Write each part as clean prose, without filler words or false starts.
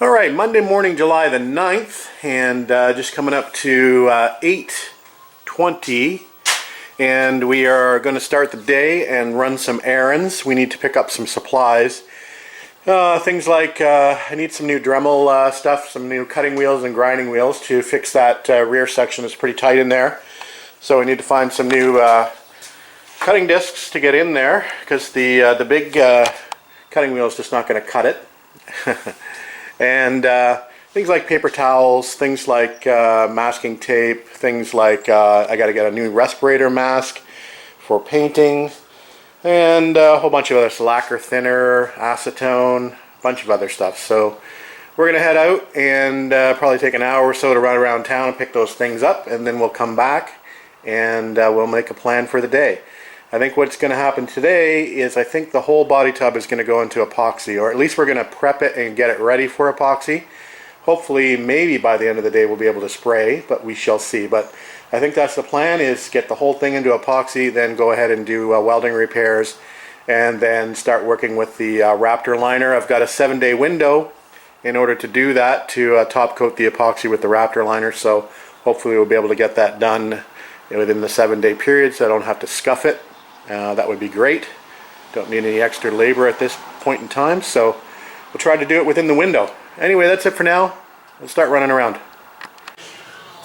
Alright, Monday morning, July the 9th, and just coming up to 8:20, and we are going to start the day and run some errands. We need to pick up some supplies. Things like, I need some new Dremel stuff, some new cutting wheels and grinding wheels to fix that rear section. It's pretty tight in there. So we need to find some new cutting discs to get in there, because the big cutting wheel is just not going to cut it. And things like paper towels, things like masking tape, things like I got to get a new respirator mask for painting, and a whole bunch of other lacquer thinner, acetone, a bunch of other stuff. So we're going to head out and probably take an hour or so to run around town and pick those things up, and then we'll come back and we'll make a plan for the day. I think what's going to happen today is I think the whole body tub is going to go into epoxy, or at least we're going to prep it and get it ready for epoxy. Hopefully, maybe by the end of the day we'll be able to spray, but we shall see. But I think that's the plan, is get the whole thing into epoxy, then go ahead and do welding repairs, and then start working with the Raptor liner. I've got a 7-day window in order to do that, to top coat the epoxy with the Raptor liner, so hopefully we'll be able to get that done within the 7-day period so I don't have to scuff it. That would be great. Don't need any extra labor at this point in time, so we'll try to do it within the window. Anyway, that's it for now. Let's start running around.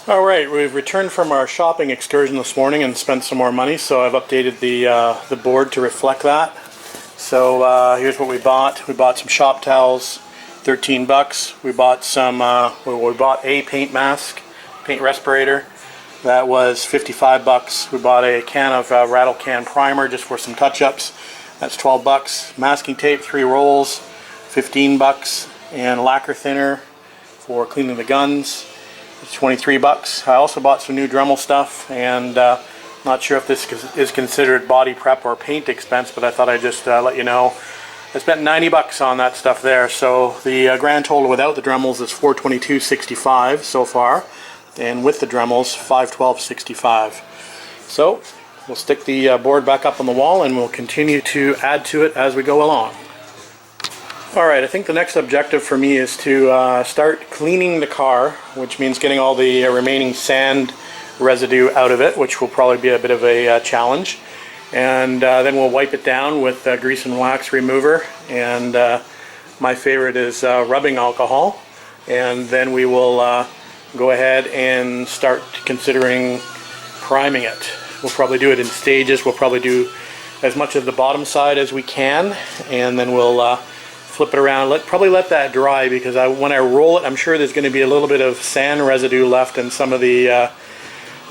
Alright, we've returned from our shopping excursion this morning and spent some more money, so I've updated the board to reflect that. So here's what we bought. We bought some shop towels, 13 bucks. We bought some, we bought a paint mask, paint respirator. That was 55 bucks. We bought a can of rattle can primer just for some touch-ups. That's 12 bucks. Masking tape, 3 rolls, 15 bucks. And lacquer thinner for cleaning the guns, it's 23 bucks. I also bought some new Dremel stuff, and not sure if this is considered body prep or paint expense, but I thought I'd just let you know. I spent 90 bucks on that stuff there, so the grand total without the Dremels is $422.65 so far. And with the Dremels, $512.65. So we'll stick the board back up on the wall, and we'll continue to add to it as we go along. Alright, I think the next objective for me is to start cleaning the car, which means getting all the remaining sand residue out of it, which will probably be a bit of a challenge. And then we'll wipe it down with grease and wax remover, and my favorite is rubbing alcohol. And then we will go ahead and start considering priming it. We'll probably do it in stages. We'll probably do as much of the bottom side as we can, and then we'll flip it around. Probably let that dry, because when I roll it, I'm sure there's going to be a little bit of sand residue left in some of the,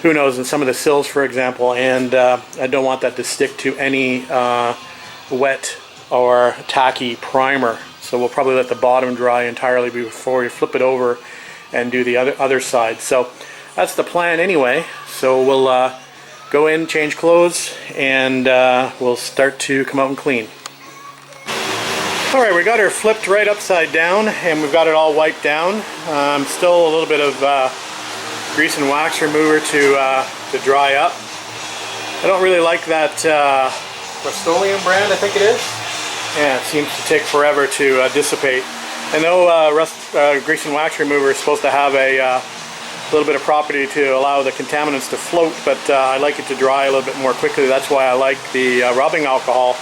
who knows, in some of the sills, for example, and I don't want that to stick to any wet or tacky primer. So we'll probably let the bottom dry entirely before we flip it over and do the other side. So that's the plan anyway. So we'll go in, change clothes, and we'll start to come out and clean. Alright, we got her flipped right upside down, and we've got it all wiped down. Still a little bit of grease and wax remover to dry up. I don't really like that Rust-Oleum brand, I think it is. Yeah, it seems to take forever to dissipate. I know grease and wax remover is supposed to have a little bit of property to allow the contaminants to float, but I like it to dry a little bit more quickly. That's why I like the rubbing alcohol.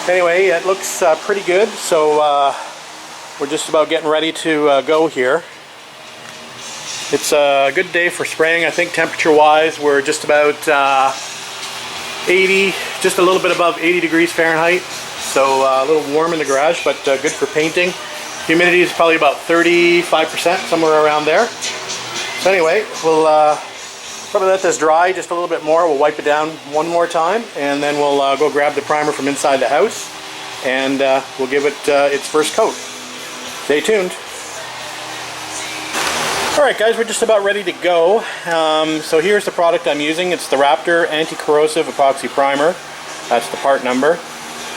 Anyway, it looks pretty good, so we're just about getting ready to go here. It's a good day for spraying. I think temperature-wise we're just about 80, just a little bit above 80 degrees Fahrenheit, so a little warm in the garage, but good for painting. Humidity is probably about 35%, somewhere around there. So anyway, we'll probably let this dry just a little bit more. We'll wipe it down one more time, and then we'll go grab the primer from inside the house, and we'll give it its first coat. Stay tuned. Alright guys, we're just about ready to go. So here's the product I'm using. It's the Raptor Anti-Corrosive Epoxy Primer. That's the part number.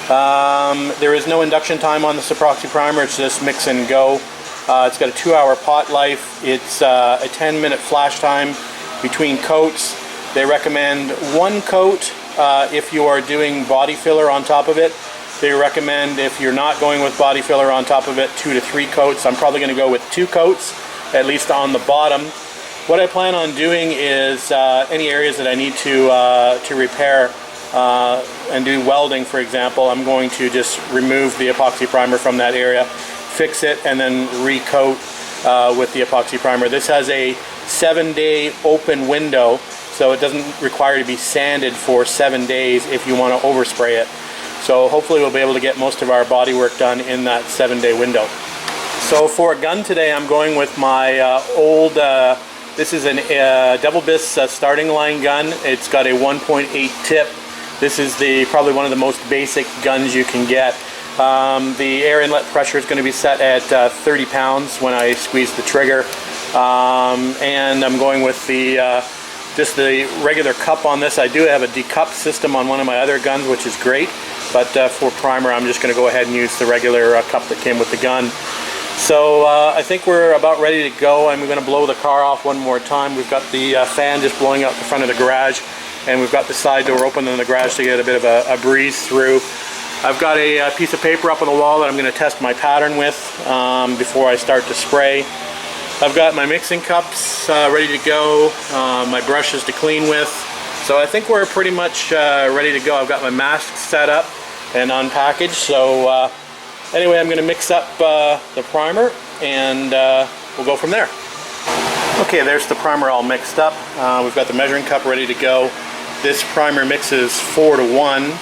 There is no induction time on this epoxy primer. It's just mix and go. It's got a 2-hour pot life. It's a 10-minute flash time between coats. They recommend 1 coat if you are doing body filler on top of it, They recommend, if you're not going with body filler on top of it, 2 to 3 coats. I'm probably going to go with 2 coats, at least on the bottom. What I plan on doing is any areas that I need to repair and do welding, for example, I'm going to just remove the epoxy primer from that area, fix it, and then recoat with the epoxy primer. This has a 7-day open window, so it doesn't require to be sanded for 7 days if you want to overspray it. So hopefully we'll be able to get most of our body work done in that 7-day window. So for a gun today, I'm going with my old, this is a double bis starting line gun. It's got a 1.8 tip. This is probably one of the most basic guns you can get. The air inlet pressure is going to be set at 30 pounds when I squeeze the trigger. And I'm going with just the regular cup on this. I do have a decup system on one of my other guns, which is great. But for primer, I'm just going to go ahead and use the regular cup that came with the gun. So I think we're about ready to go. I'm going to blow the car off one more time. We've got the fan just blowing out the front of the garage, and we've got the side door open in the garage to get a bit of a breeze through. I've got a piece of paper up on the wall that I'm going to test my pattern with before I start to spray. I've got my mixing cups ready to go, my brushes to clean with. So I think we're pretty much ready to go. I've got my mask set up and unpackaged. So anyway, I'm going to mix up the primer, and we'll go from there. Okay, there's the primer all mixed up. We've got the measuring cup ready to go. This primer mixes 4 to 1.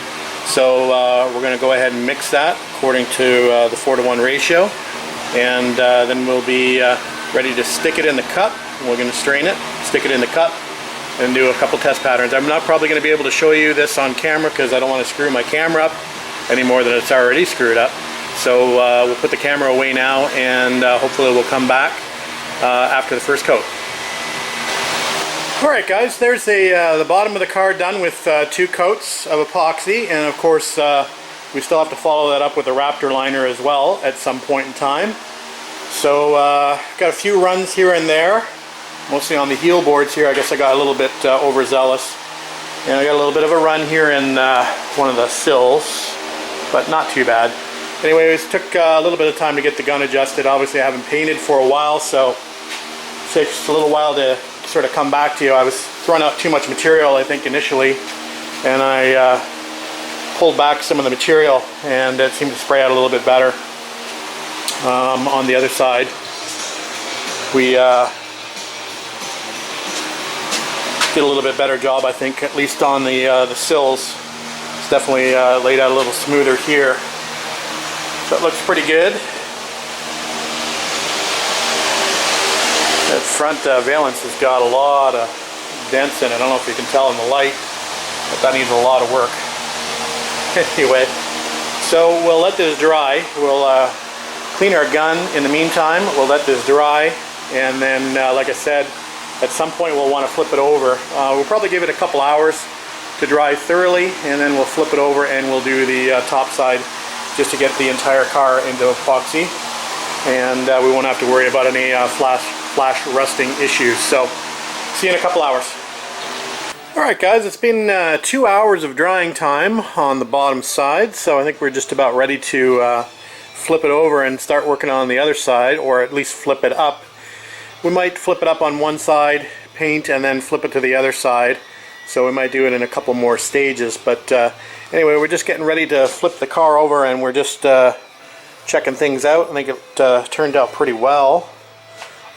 So we're going to go ahead and mix that according to the 4 to 1 ratio. And then we'll be ready to stick it in the cup. We're going to strain it, stick it in the cup, and do a couple test patterns. I'm not probably going to be able to show you this on camera because I don't want to screw my camera up any more than it's already screwed up. So we'll put the camera away now, and hopefully we'll come back after the first coat. Alright guys, there's the bottom of the car done with 2 coats of epoxy, and of course we still have to follow that up with a Raptor liner as well at some point in time. So got a few runs here and there, mostly on the heel boards here. I guess I got a little bit overzealous, and I got a little bit of a run here in one of the sills, but not too bad. Anyways, took a little bit of time to get the gun adjusted. Obviously I haven't painted for a while, so it takes a little while to sort of come back to you. I was throwing out too much material, I think, initially, and I pulled back some of the material, and it seemed to spray out a little bit better. On the other side, we did a little bit better job, I think, at least on the sills. It's definitely laid out a little smoother here. So it looks pretty good. That front valance has got a lot of dents in it. I don't know if you can tell in the light, but that needs a lot of work. Anyway, so we'll let this dry. We'll clean our gun in the meantime. We'll let this dry, and then like I said, at some point we'll want to flip it over. We'll probably give it a couple hours to dry thoroughly, and then we'll flip it over and we'll do the top side just to get the entire car into epoxy, and we won't have to worry about any flash rusting issues. So see you in a couple hours. Alright guys, it's been 2 hours of drying time on the bottom side, so I think we're just about ready to flip it over and start working on the other side, or at least flip it up. We might flip it up on one side, paint, and then flip it to the other side. So we might do it in a couple more stages, but anyway, we're just getting ready to flip the car over, and we're just checking things out. I think it turned out pretty well,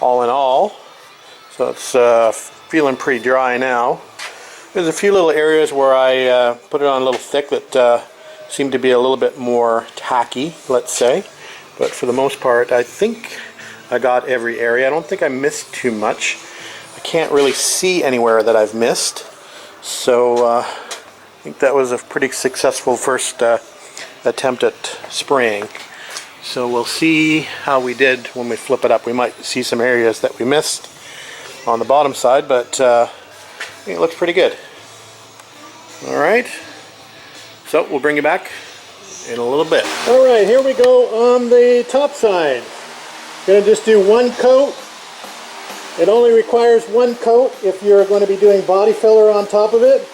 all in all. So it's feeling pretty dry now. There's a few little areas where I put it on a little thick that seem to be a little bit more tacky, let's say. But for the most part, I think I got every area. I don't think I missed too much. I can't really see anywhere that I've missed. So I think that was a pretty successful first attempt at spraying. So we'll see how we did when we flip it up. We might see some areas that we missed on the bottom side, but I think it looks pretty good. Alright, so we'll bring you back in a little bit. Alright, here we go on the top side. Going to just do one coat. It only requires one coat if you're going to be doing body filler on top of it,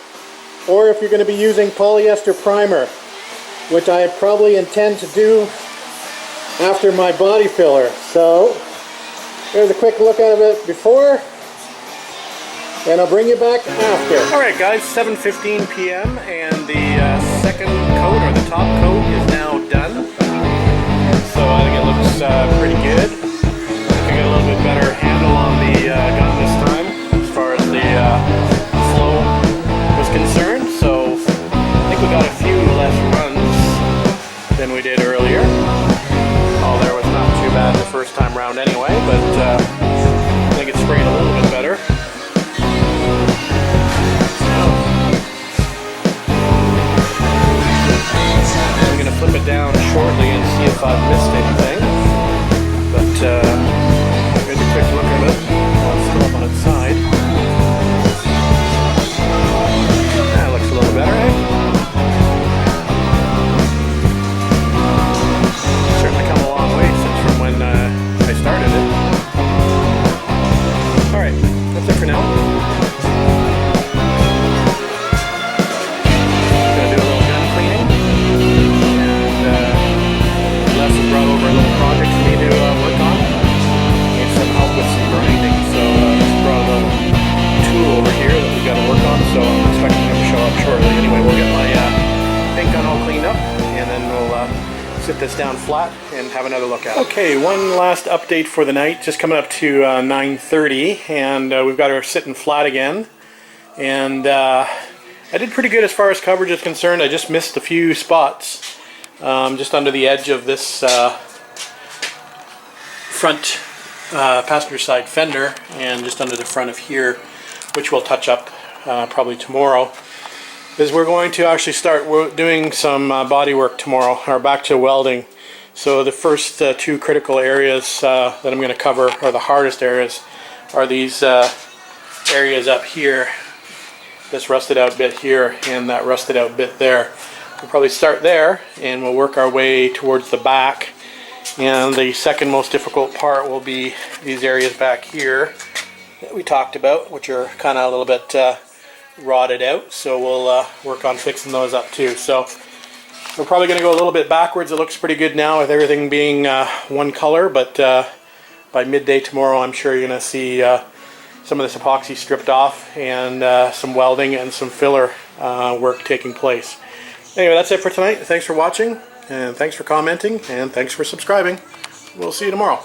or if you're going to be using polyester primer. which I probably intend to do after my body filler. So here's a quick look at it before, and I'll bring you back after. Alright guys, 7:15 p.m. and the second coat, or the top coat, is now done. So I think it looks pretty good. I got a little bit better handle on the gun this time as far as the flow was concerned. So I think we got a few less runs than we did earlier. Oh, there was not too bad the first time round anyway, but I think it sprayed a little bit better. I'm going to flip it down shortly and see if I've missed anything. But here's a quick look at it. It's still up on its side. That looks a little better, eh? Certainly come a long way since from when I started it. Alright, that's it for now. Gonna do a little gun cleaning. And Les has brought over a little project for me to work on. Need some help with some grinding, so just brought a little tool over here that we've got to work on, so I'm expecting him to show up shortly. Anyway, we'll get my paint gun all cleaned up, and then we'll sit this down flat and have another look at it. Okay, one last update for the night, just coming up to 9:30, and we've got her sitting flat again. And I did pretty good as far as coverage is concerned. I just missed a few spots just under the edge of this front passenger side fender, and just under the front of here, which we'll touch up probably tomorrow. Is we're going to actually start doing some body work tomorrow, or back to welding. So the first two critical areas that I'm going to cover, or the hardest areas, are these areas up here. This rusted out bit here and that rusted out bit there. We'll probably start there and we'll work our way towards the back. And the second most difficult part will be these areas back here that we talked about, which are kind of a little bit rotted out. So we'll work on fixing those up too. So we're probably going to go a little bit backwards. It looks pretty good now with everything being one color, but by midday tomorrow I'm sure you're going to see some of this epoxy stripped off, and some welding and some filler work taking place. Anyway, that's it for tonight. Thanks for watching, and thanks for commenting, and thanks for subscribing. We'll see you tomorrow.